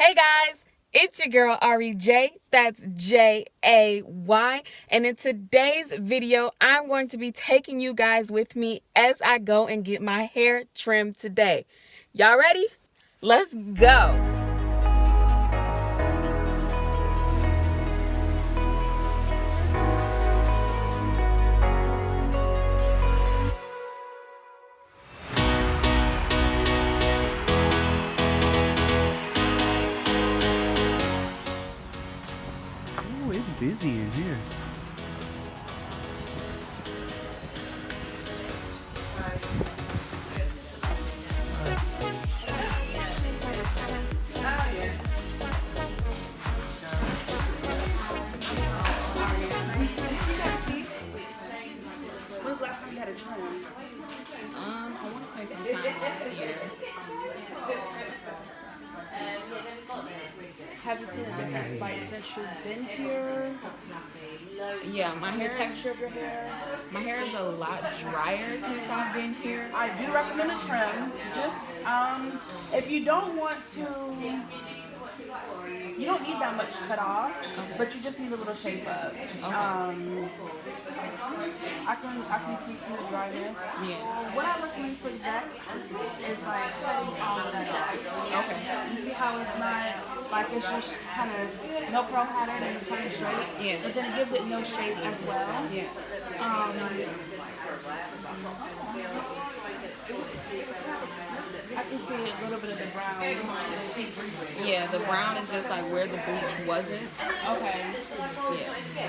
Hey guys, it's your girl Ari J. That's Jay. And in today's video, I'm going to be taking you guys with me as I go and get my hair trimmed today. Y'all ready? Let's go. Oh, it's busy in here. When's the last time you had a trim? I want to say sometime last year. Have you seen a difference like since you've been here? Yeah, my The texture of your hair? is a lot drier since I've been here. I do recommend a trim. Just if you don't want to, you don't need that much cut off, but you just need a little shape up. I can see through the dryness. Yeah. What I recommend for that is like cutting all of that off. Okay. You see how it's not like it's just kind of no curl pattern and it's kind of straight. Yeah. But then it gives it no shape as well. Yeah. I can see a little bit of the brown. Yeah, the brown is just like where the bleach wasn't. Okay. Yeah.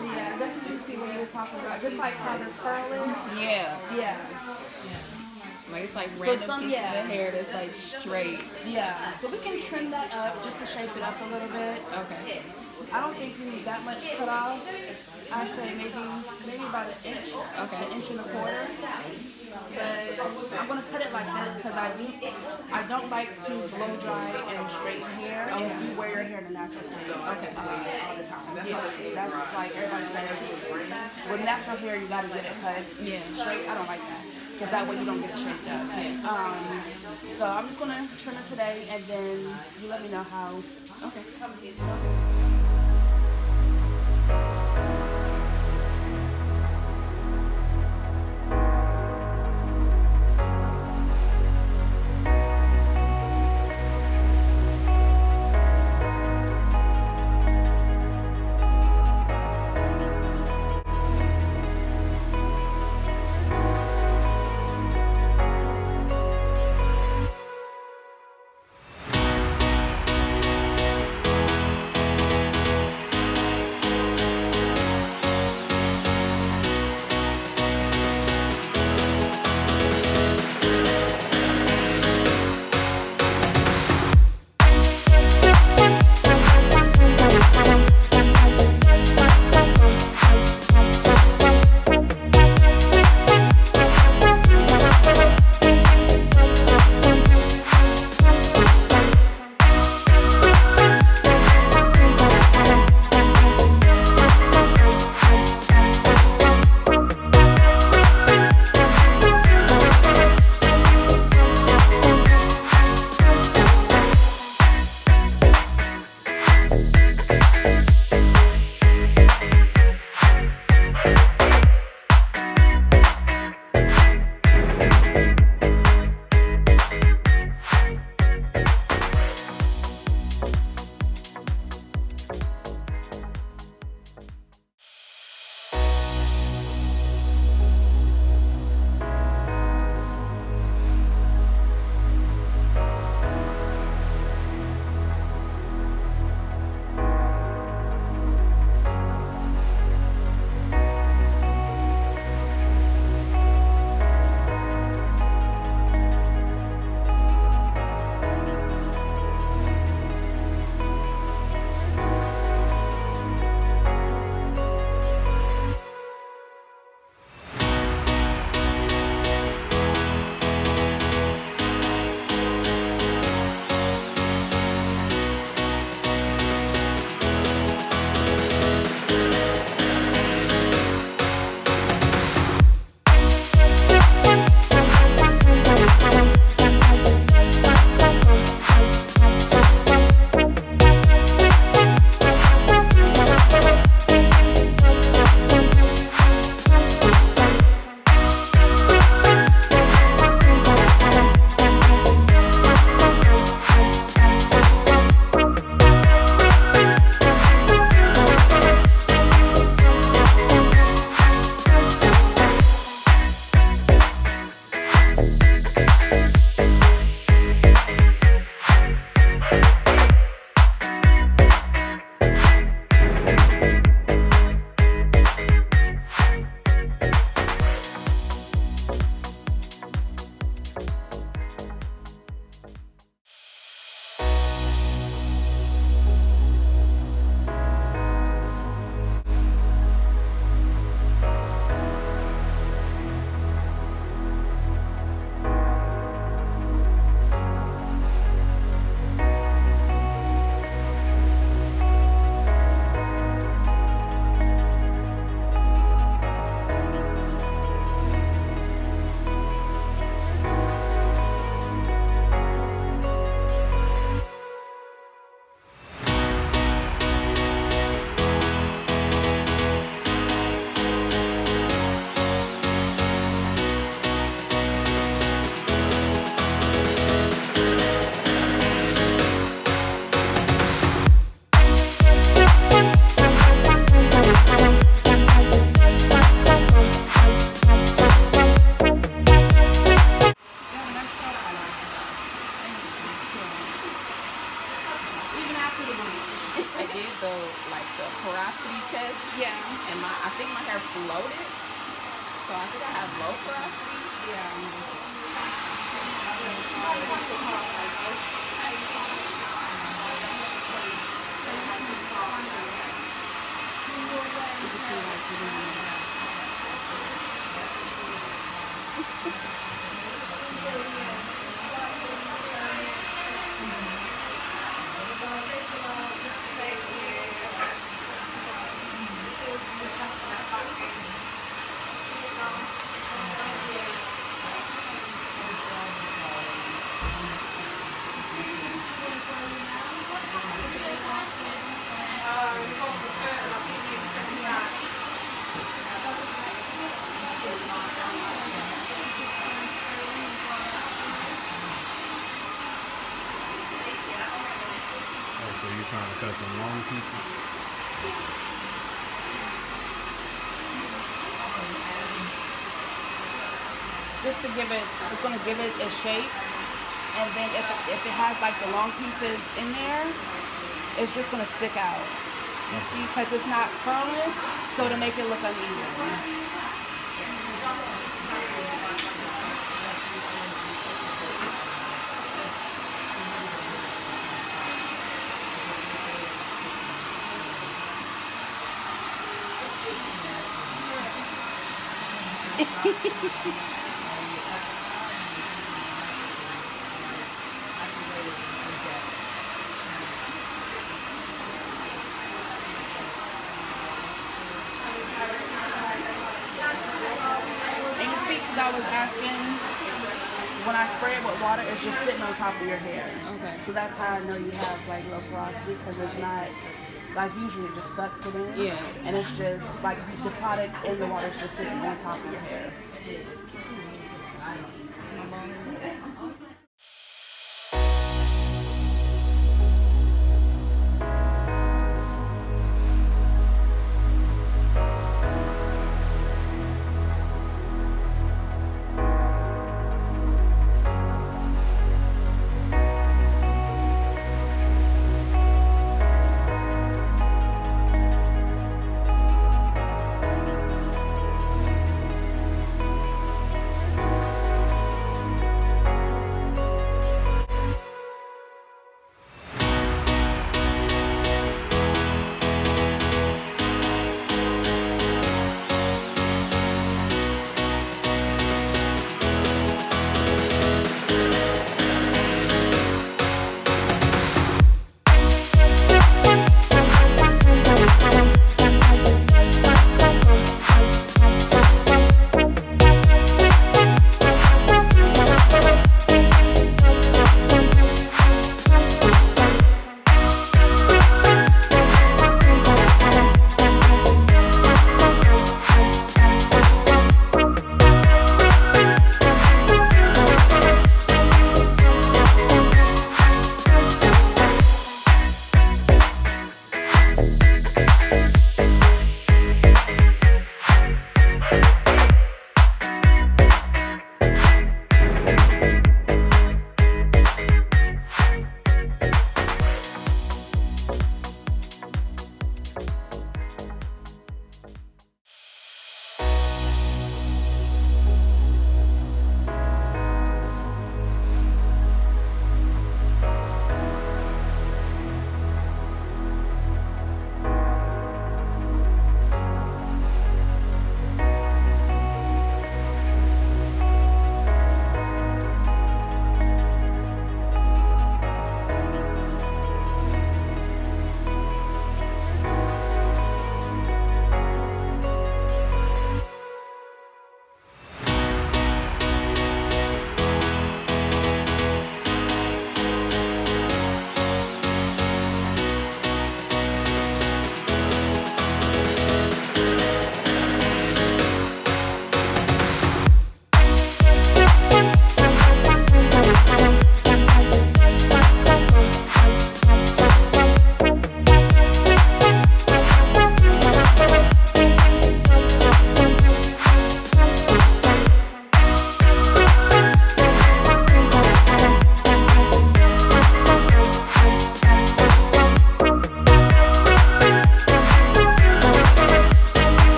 Yeah, I definitely see what you were talking about. Just like how this curl is. Yeah. Yeah. Like it's like random some- pieces yeah. of hair that's like straight. Yeah. So we can trim that up just to shape it up a little bit. Okay. I don't think you need that much cut off. I'd say maybe about an inch. Okay. An inch and a quarter. But I'm gonna cut it like this because I don't like to blow dry and straighten hair if you wear your hair in a natural state. Okay. All the time. Yeah. That's like everybody says. With natural hair, you gotta get it cut. Yeah. Straight. I don't like that. Because that way you don't get it shaped up. So I'm just gonna trim it today, and then you let me know how. Okay. and I think my hair floated, so I think I have low porosity. Oh, so you're trying to cut them long pieces? Just to give it, it's gonna give it a shape, and then if it has like the long pieces in there, it's just gonna stick out. You see, because it's not curling, so to make it look uneven. And you see, because I was asking, when I spray it with water, it's just sitting on top of your hair. Okay. So that's how I know you have like low porosity, because it's not like usually it just sucks it in. Yeah. And it's just like the product in the water is just sitting on top of your hair.